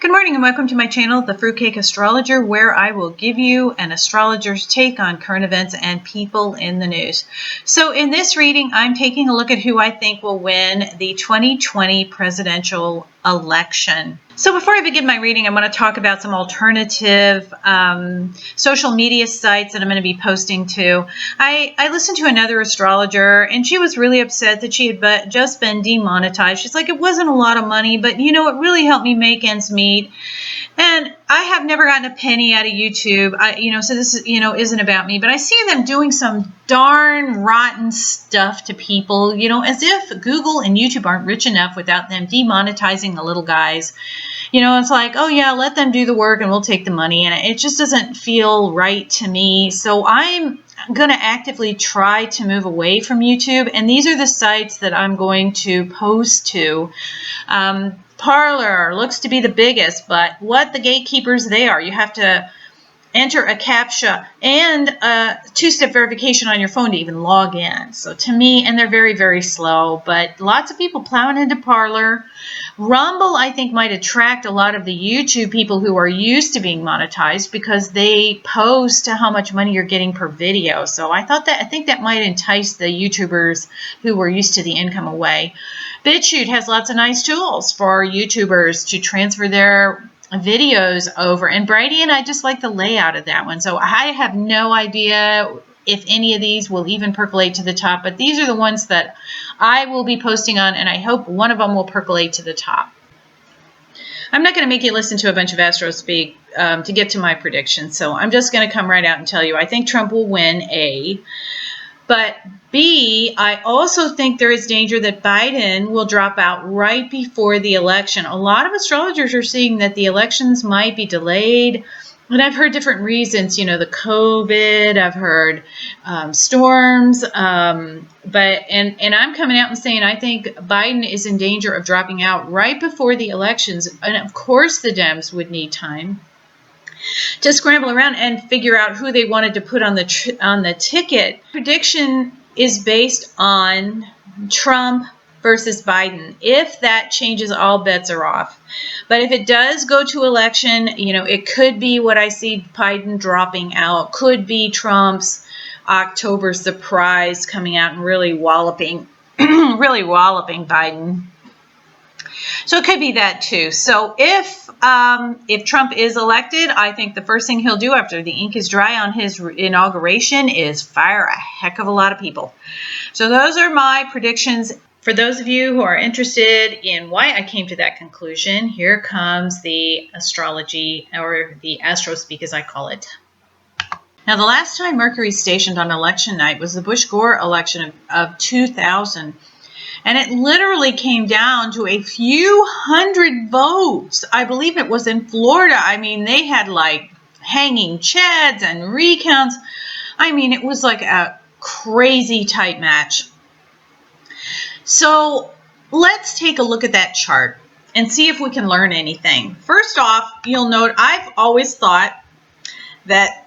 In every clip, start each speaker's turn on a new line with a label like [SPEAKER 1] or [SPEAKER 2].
[SPEAKER 1] Good morning and welcome to my channel, The Fruitcake Astrologer, where I will give you an astrologer's take on current events and people in the news. So in this reading, I'm taking a look at who I think will win the 2020 presidential election. So before I begin my reading, I want to talk about some alternative social media sites that I'm going to be posting to. I listened to another astrologer, and she was really upset that she had just been demonetized. She's like, it wasn't a lot of money, but it really helped me make ends meet. And I have never gotten a penny out of YouTube, so this is, isn't about me, but I see them doing some darn rotten stuff to people, as if Google and YouTube aren't rich enough without them demonetizing the little guys. It's like, oh yeah, let them do the work and we'll take the money. And it just doesn't feel right to me. So I'm going to actively try to move away from YouTube. And these are the sites that I'm going to post to. Parler looks to be the biggest, but what the gatekeepers they are. You have to enter a CAPTCHA and a two-step verification on your phone to even log in. So to me, and they're very, very slow, but lots of people plowing into Parler. Rumble, I think, might attract a lot of the YouTube people who are used to being monetized because they post to how much money you're getting per video. So I think that might entice the YouTubers who were used to the income away. BitChute has lots of nice tools for YouTubers to transfer their videos over. And Brady, and I just like the layout of that one. So I have no idea if any of these will even percolate to the top, but these are the ones that I will be posting on, and I hope one of them will percolate to the top. I'm not going to make you listen to a bunch of Astro speak to get to my predictions, so I'm just going to come right out and tell you I think Trump will win, A. But B, I also think there is danger that Biden will drop out right before the election. A lot of astrologers are seeing that the elections might be delayed. And I've heard different reasons, the COVID, I've heard storms, but I'm coming out and saying I think Biden is in danger of dropping out right before the elections. And of course the Dems would need time to scramble around and figure out who they wanted to put on the ticket. Prediction is based on Trump versus Biden. If that changes, all bets are off. But if it does go to election, it could be what I see Biden dropping out. Could be Trump's October surprise coming out and really walloping Biden. So it could be that too. So if Trump is elected, I think the first thing he'll do after the ink is dry on his inauguration is fire a heck of a lot of people. So those are my predictions. For those of you who are interested in why I came to that conclusion, here comes the astrology, or the astro speak as I call it. Now, the last time Mercury stationed on election night was the Bush-Gore election of 2000. And it literally came down to a few hundred votes. I believe it was in Florida. I mean, they had like hanging chads and recounts. I mean, it was like a crazy tight match. So let's take a look at that chart and see if we can learn anything. First off, you'll note I've always thought that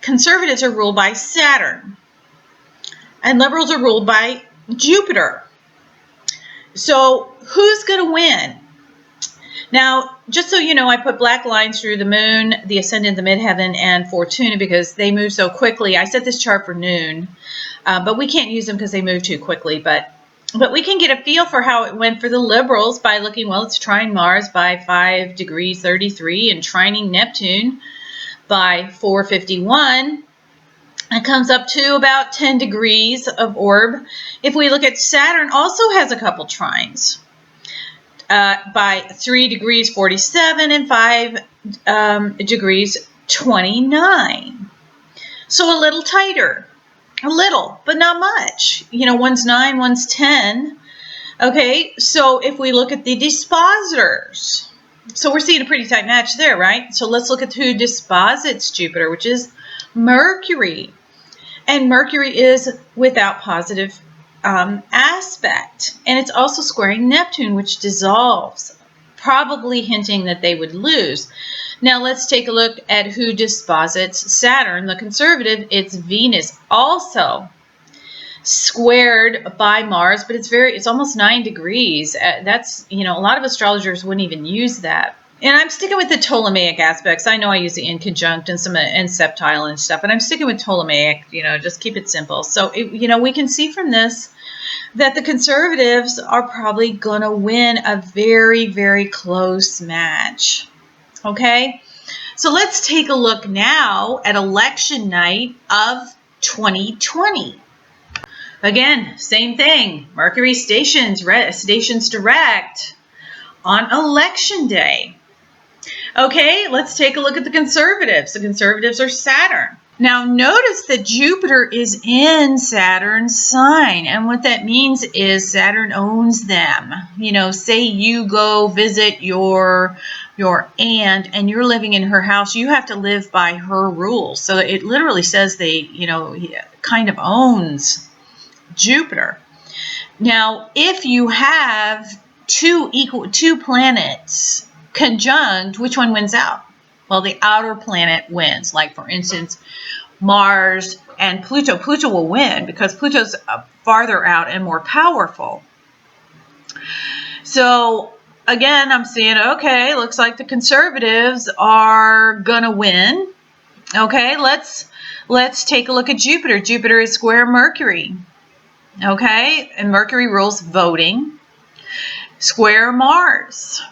[SPEAKER 1] conservatives are ruled by Saturn and liberals are ruled by Jupiter. So who's going to win? Now, just so you know, I put black lines through the moon, the ascendant, the midheaven, and Fortuna because they move so quickly. I set this chart for noon, but we can't use them because they move too quickly. But we can get a feel for how it went for the liberals by looking, well, it's trine Mars by 5 degrees 33 and trining Neptune by 451. It comes up to about 10 degrees of orb. If we look at Saturn, also has a couple trines by 3 degrees 47 and 5 degrees 29. So a little tighter. A little, but not much. One's 9, one's 10. Okay, so if we look at the dispositors, so we're seeing a pretty tight match there, right? So let's look at who disposits Jupiter, which is Mercury. And Mercury is without positive aspect. And it's also squaring Neptune, which dissolves, probably hinting that they would lose. Now let's take a look at who disposits Saturn. The conservative, it's Venus, also squared by Mars, but it's almost 9 degrees. That's, a lot of astrologers wouldn't even use that. And I'm sticking with the Ptolemaic aspects. I know I use the in conjunct and some and septile and stuff, but I'm sticking with Ptolemaic, just keep it simple. So, we can see from this that the conservatives are probably going to win a very, very close match. Okay? So let's take a look now at election night of 2020. Again, same thing. Mercury stations direct on election day. Okay, let's take a look at the conservatives. The conservatives are Saturn. Now notice that Jupiter is in Saturn's sign, and what that means is Saturn owns them. Say you go visit your aunt and you're living in her house, you have to live by her rules. So it literally says he kind of owns Jupiter. Now, if you have two planets conjunct, which one wins out? Well, the outer planet wins. Like, for instance, Mars and Pluto. Pluto will win because Pluto's farther out and more powerful. So, again, I'm seeing, okay, looks like the conservatives are going to win. Okay, let's take a look at Jupiter. Jupiter is square Mercury. Okay, and Mercury rules voting. Square Mars.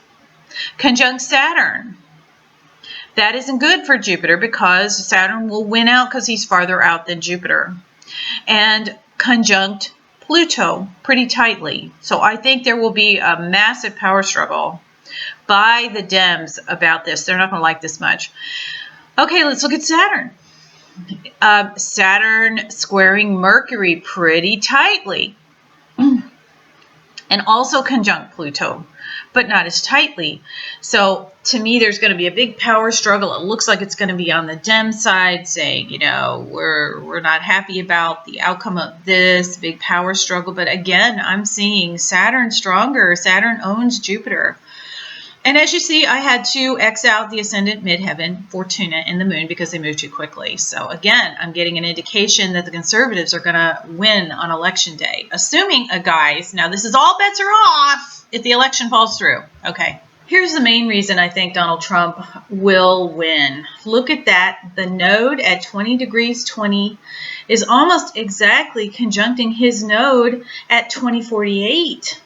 [SPEAKER 1] Conjunct Saturn. That isn't good for Jupiter because Saturn will win out because he's farther out than Jupiter. And conjunct Pluto pretty tightly. So I think there will be a massive power struggle by the Dems about this. They're not going to like this much. Okay, let's look at Saturn. Saturn squaring Mercury pretty tightly. And also conjunct Pluto, but not as tightly. So to me, there's going to be a big power struggle. It looks like it's going to be on the Dem side saying, we're not happy about the outcome of this big power struggle. But again, I'm seeing Saturn stronger. Saturn owns Jupiter. And as you see, I had to X out the ascendant, midheaven, Fortuna, and the moon because they moved too quickly. So again, I'm getting an indication that the conservatives are going to win on election day. Assuming, guys, now this is all bets are off if the election falls through. Okay. Here's the main reason I think Donald Trump will win. Look at that. The node at 20 degrees 20 is almost exactly conjuncting his node at 2048.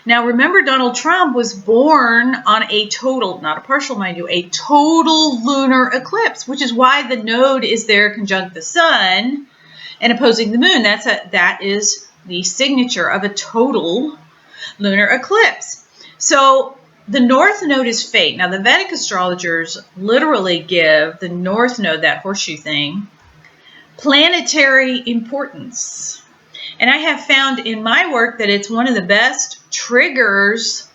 [SPEAKER 1] Now, remember, Donald Trump was born on a total, not a partial, mind you, a total lunar eclipse, which is why the node is there conjunct the sun and opposing the moon. That is the signature of a total lunar eclipse. So the north node is fate. Now, the Vedic astrologers literally give the north node, that horseshoe thing, planetary importance. And I have found in my work that it's one of the best triggers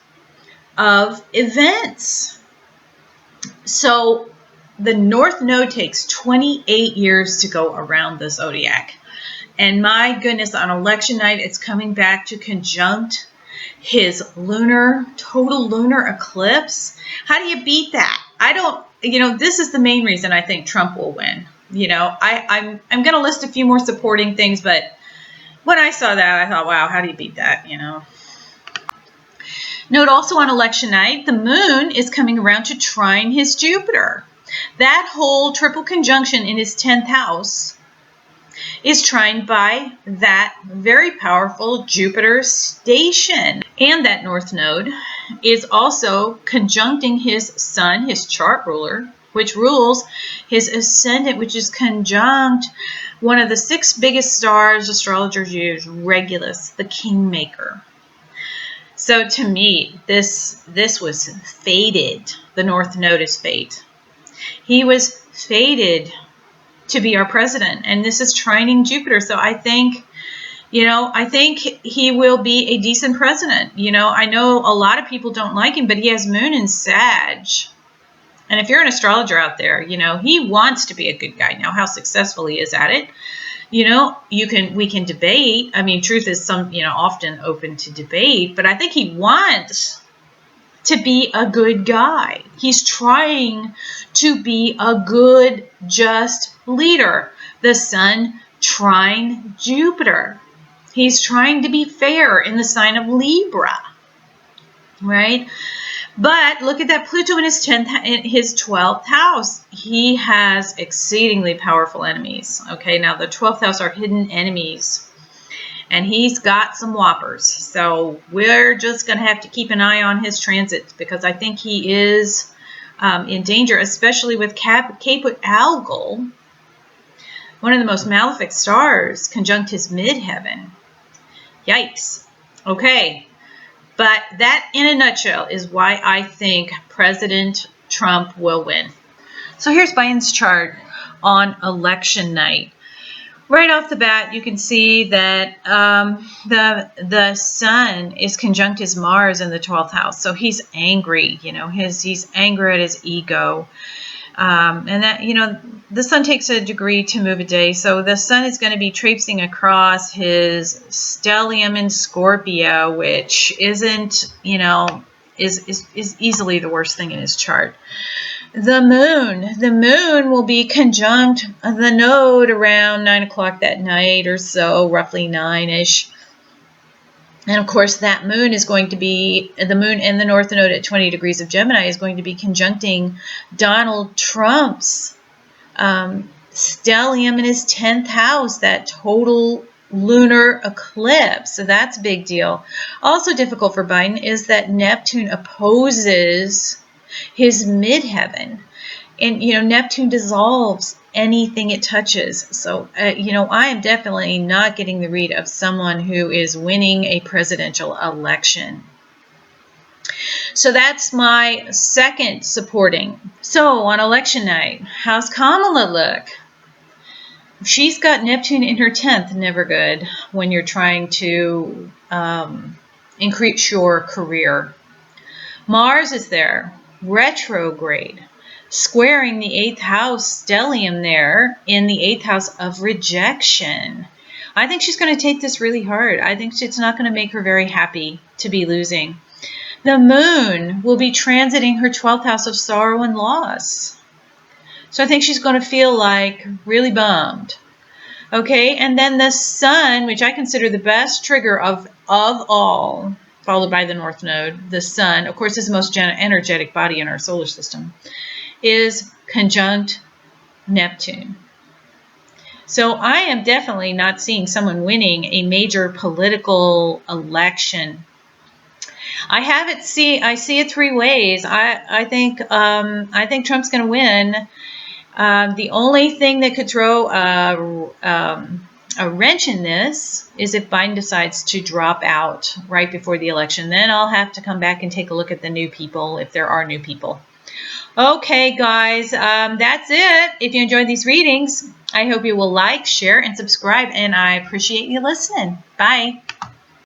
[SPEAKER 1] of events. So the North Node takes 28 years to go around the zodiac. And my goodness, on election night, it's coming back to conjunct his total lunar eclipse. How do you beat that? This is the main reason I think Trump will win. I'm going to list a few more supporting things, but when I saw that, I thought, wow, how do you beat that, Note also on election night, the moon is coming around to trine his Jupiter. That whole triple conjunction in his 10th house is trined by that very powerful Jupiter station. And that north node is also conjuncting his sun, his chart ruler, which rules his ascendant, which is conjunct one of the 6 biggest stars astrologers use, Regulus, the kingmaker. So to me, this was fated. The North Node is fate. He was fated to be our president, and this is trining Jupiter. So I think he will be a decent president. I know a lot of people don't like him, but he has moon in Sag. And if you're an astrologer out there, he wants to be a good guy. Now, how successful he is at it, we can debate. I mean, truth is often open to debate, but I think he wants to be a good guy. He's trying to be a good, just leader. The sun trine Jupiter. He's trying to be fair in the sign of Libra, right? But look at that Pluto in his 12th house. He has exceedingly powerful enemies. Okay, now the 12th house are hidden enemies. And he's got some whoppers. So we're just going to have to keep an eye on his transits, because I think he is in danger, especially with Caput Algol, one of the most malefic stars, conjunct his midheaven. Yikes. Okay. But that, in a nutshell, is why I think President Trump will win. So here's Biden's chart on election night. Right off the bat, you can see that the sun is conjunct his Mars in the 12th house. So he's angry, he's angry at his ego. And that, the sun takes a degree to move a day. So the sun is going to be traipsing across his stellium in Scorpio, which isn't, is easily the worst thing in his chart. The moon will be conjunct the node around 9 o'clock that night or so, roughly 9-ish. And of course, that moon is going to be, the moon and the north node at 20 degrees of Gemini is going to be conjuncting Donald Trump's stellium in his 10th house, that total lunar eclipse. So that's a big deal. Also difficult for Biden is that Neptune opposes his midheaven. And, Neptune dissolves anything it touches. So, I am definitely not getting the read of someone who is winning a presidential election. So that's my second supporting. So on election night, how's Kamala look? She's got Neptune in her 10th, never good when you're trying to increase your career. Mars is there, retrograde, squaring the 8th house stellium there in the 8th house of rejection. I think she's going to take this really hard. I think it's not going to make her very happy to be losing. The moon will be transiting her 12th house of sorrow and loss. So I think she's going to feel like really bummed. Okay, and then the sun, which I consider the best trigger of all, followed by the north node, the sun, of course, is the most energetic body in our solar system, is conjunct Neptune. So I am definitely not seeing someone winning a major political election. I see it three ways. I think Trump's going to win. The only thing that could throw a wrench in this is if Biden decides to drop out right before the election. Then I'll have to come back and take a look at the new people, if there are new people. Okay, guys, that's it. If you enjoyed these readings, I hope you will like, share, and subscribe, and I appreciate you listening. Bye.